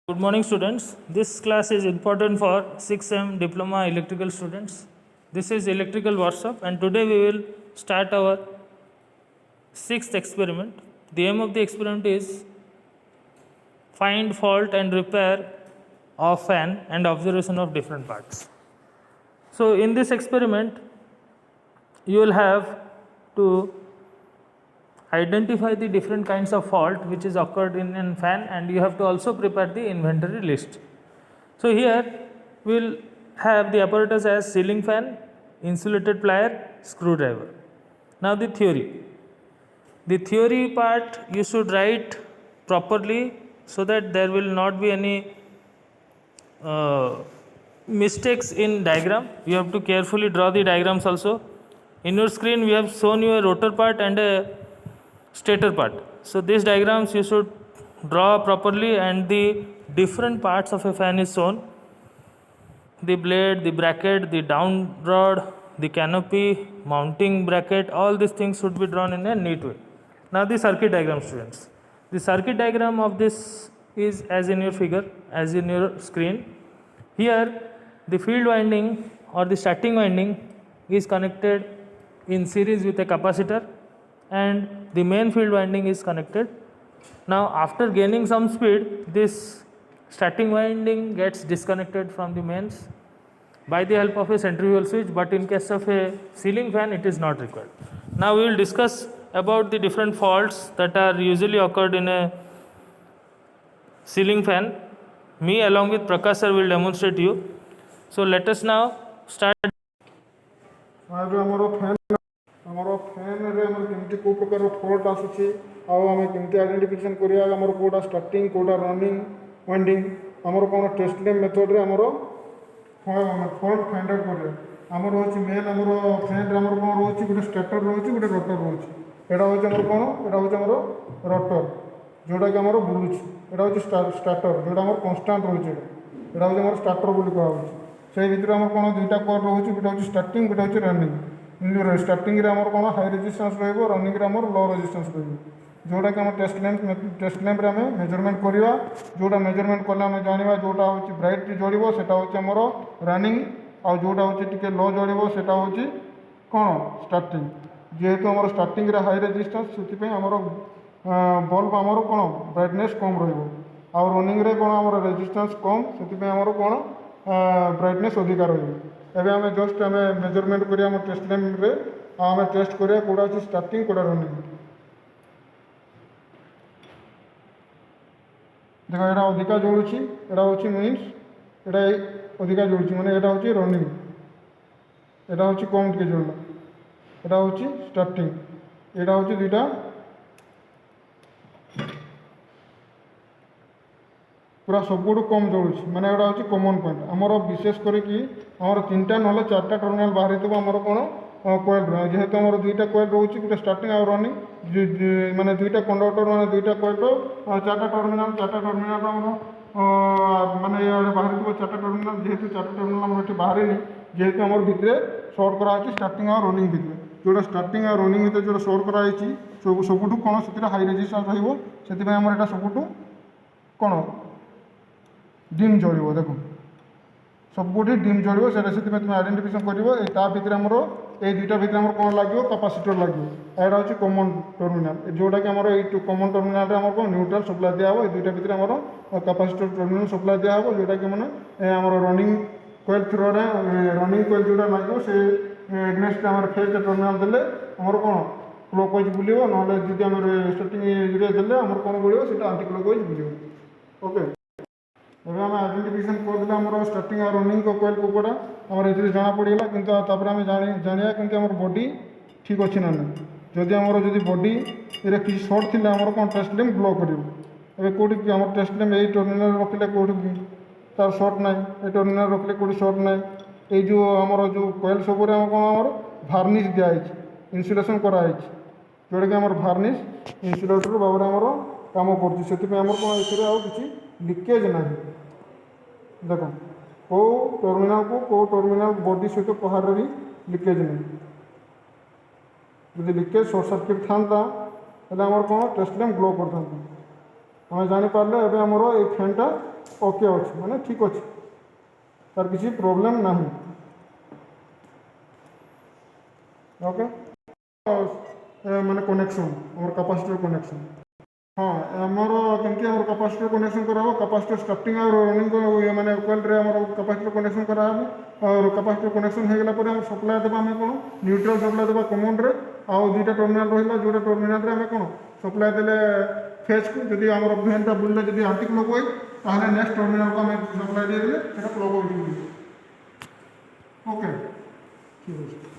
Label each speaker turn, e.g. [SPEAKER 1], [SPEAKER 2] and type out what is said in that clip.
[SPEAKER 1] Good morning, students. This class is important for 6M Diploma Electrical students. This is electrical workshop, and today we will start our sixth experiment. The aim of the experiment is find fault and repair of fan and observation of different parts. So, in this experiment, you will have to identify the different kinds of fault which is occurred in a fan, and you have to also prepare the inventory list. So here we will have the apparatus as ceiling fan, insulated plier, screwdriver. Now the theory. The theory part you should write properly so that there will not be any mistakes in diagram. You have to carefully draw the diagrams also. In your screen we have shown you a rotor part and a stator part. So these diagrams you should draw properly, and the different parts of a fan is shown: the blade, the bracket, the down rod, the canopy, mounting bracket. All these things should be drawn in a neat way. Now the circuit diagram, students. The circuit diagram of this is as in your figure, as in your screen. Here the field winding or the starting winding is connected in series with a capacitor, and the main field winding is connected. Now after gaining some speed, this starting winding gets disconnected from the mains by the help of a centrifugal switch, but in case of a ceiling fan it is not required. Now we will discuss about the different faults that are usually occurred in a ceiling fan. Me along with Prakash sir will demonstrate you. So let us now start.
[SPEAKER 2] आमर fan रे केमती को प्रकार fault आसुची आम केमती identification करिया आमर कोटा स्टार्टिंग कोटा रनिंग वाइंडिंग आमर कोन टेस्ट लैब मेथड रे आमर फॉल्ट फाइंड आउट करिया आमर होची मेन आमर फैन रे आमर कोन रहउची गुटे स्टार्टर रहउची गुटे रोटर रहउची एडा होची आमर कोन एडा होची आमर रोटर जोडा कि आमर बुलुची एडा होची स्टार्टर जोडा आमर कांस्टेंट रहउची एडा होची आमर स्टार्टर बोली कहउची सेही भितर आमर कोन दुईटा कोर रहउची गुटे होची स्टार्टिंग गुटे होची रनिंग स्टार्टिंग रे आमर कोन हाई रेजिस्टेंस रहइबो रनिंग रे आमर लो रेजिस्टेंस रहइबो जोटा कि आम टेस्ट लैंप रे आम मेजरमेंट करिवा जोटा मेजरमेंट कले आम जानिबा जोटा होची ब्राइट जळिबो सेटा होची आमर रनिंग आ जोटा होची टिके लो जळिबो सेटा होची कोन स्टार्टिंग जेहेतु आमर स्टार्टिंग रे हाई रेजिस्टेंस सेति पे आमर बल्ब आमर कोन ब्राइटनेस कम रहइबो आ रनिंग रे कोन आमर रेजिस्टेंस कम सेति पे आमर कोन ब्राइटनेस अधिक रहइबो एबे आम जस्ट आम मेजरमेंट करिया आम टेस्ट लैंप रे आम टेस्ट करिया कोडा होची स्टार्टिंग कोडा रनिंग देखो एटा अधिका जोड़ुची एटा होची मीन्स एटा अधिका जोड़ुची माने एटा होची रनिंग एटा होची कम के जोड़ला एटा होची स्टार्टिंग एटा होची दुटा पूरा सबुठ कम जोड़ुची माने एटा होची कॉमन पॉइंट आमर विशेष करी कि आमर तीनटा नले चारटा टर्मिनल बाहरी थबो आमर कोन कोइल जेहेतु आमर दुईटा कोइल रहउची गुटे स्टार्टिंग आ रनिंग माने दुईटा कंडक्टर माने दुईटा कोइल चारटा टर्मिनल आमर माने ये बाहरी थबो चारटा टर्मिनल जेहेतु चारटा टर्मिनल आमर एठी बाहरी नि जेहेतु आमर भितरे शॉर्ट करा होची स्टार्टिंग आ रनिंग भितरे जोटा स्टार्टिंग आ रनिंग भितरे जोटा शॉर्ट करा होची सबुठ कोन सेतिरा हाई रेजिस्टेंस रहइबो सेति पे आमर एटा सबुठ कोन डिम जळिबो देखो सबुठी डिम जळिबो सेटा सेति पे तुम आइडेंटिफिकेशन करिवो ता भितरे हमरो ए दुईटा भितरे हमर कोन लागिवो कैपेसिटर लागिवो एडा होची कॉमन टर्मिनल जोटा कि हमर ए कॉमन टर्मिनल रे हमर कोन न्यूट्रल सप्लाई दिया हो ए दुईटा भितरे हमर कैपेसिटर टर्मिनल सप्लाई दिया हो जोटा कि माने हमर रनिंग कोइल थ्रो रे रनिंग कोइल जोटा लागिवो से एग्नेस्ट हमर फेज टर्मिनल देले हमर कोन क्लॉकवाइज बुलिवो नले जदि हमर स्टार्टिंग रे देले हमर कोन बुलिवो सेटा एंटी क्लॉकवाइज बुलिवो ओके एबे हम आइडेंटिफिकेशन कर दिला हमर स्टार्टिंग आ रनिंग को कोइल को कोडा हमर एथि जाना पड़िला किंतु तापर हम जानिया किंतु हमर बॉडी ठीक अछि ना जदि हमर जदि बॉडी रे कि शॉर्ट थिला हमर कोन टेस्ट लैंप ब्लॉक करिवो एबे कोडी कि हमर टेस्ट लैंप ए टर्मिनल रखले कोडी तार शॉर्ट नै ए टर्मिनल रखले कोडी शॉर्ट नै ए जो हमर जो कोइल सब रे हम कोन हमर वार्निश दिया अछि इन्सुलेशन करा अछि जोडे कि हमर वार्निश इन्सुलेटर बाबरे हमर काम करछि सेति पे हमर कोन एथिरे आ किछि लीकेज नाही देखो को टर्मिनल बॉडी सहित पहाड़ भी लीकेज नहीं जब लीकेज शॉर्ट सर्किट था कौन टेस्ट लैंप ग्लो करता ଆମେ ଜାଣିପାରିଲେ ଏବେ ଆମର ଏଇ ଫ୍ୟାନ୍ଟା ଓକେ ଅଛି ମାନେ ଠିକ୍ ଅଛି, ତାର କିଛି ପ୍ରୋବ୍ଲେମ୍ ନାହିଁ। ଓକେ ମାନେ କନେକ୍ସନ୍ ଆମର କାପାସିଟର କନେକ୍ସନ୍, ହଁ ଆମର କେମିତି ଆମର କାପାସିଟର କନେକ୍ସନ୍ କରାହେବ, କାପାସିଟର ଷ୍ଟାର୍ଟିଂ ଆଉ ରନିଂ ମାନେ କୋଏଲ୍ରେ ଆମର କାପାସିଟର କନେକ୍ସନ୍ କରାହେବ। ଆଉ କାପାସିଟର କନେକ୍ସନ୍ ହେଇଗଲା ପରେ ଆମେ ସପ୍ଲାଏ ଦେବା, ଆମେ କ'ଣ ନ୍ୟୁଟ୍ରାଲ୍ ସପ୍ଲାଏ ଦେବା କମନ୍ରେ, ଆଉ ଦୁଇଟା ଟର୍ମିନାଲ୍ ରହିଲା, ଯେଉଁଟା ଟର୍ମିନାଲ୍ରେ ଆମେ କ'ଣ ସପ୍ଲାଏ ଦେଲେ ଫେଜ୍କୁ, ଯଦି ଆମର ଫ୍ୟାନ୍ଟା ବୁଲିଲେ ଯଦି ଆଣ୍ଟିକ୍ ଲଗ୍ ହୁଏ ତାହେଲେ ନେକ୍ସଟ ଟର୍ମିନାଲ୍କୁ ଆମେ ସପ୍ଲାଏ ଦେଇଦେଲେ ସେଇଟା ପ୍ଲଗ୍ ହୋଇଯିବ। ଓକେ ଠିକ୍ ଅଛି।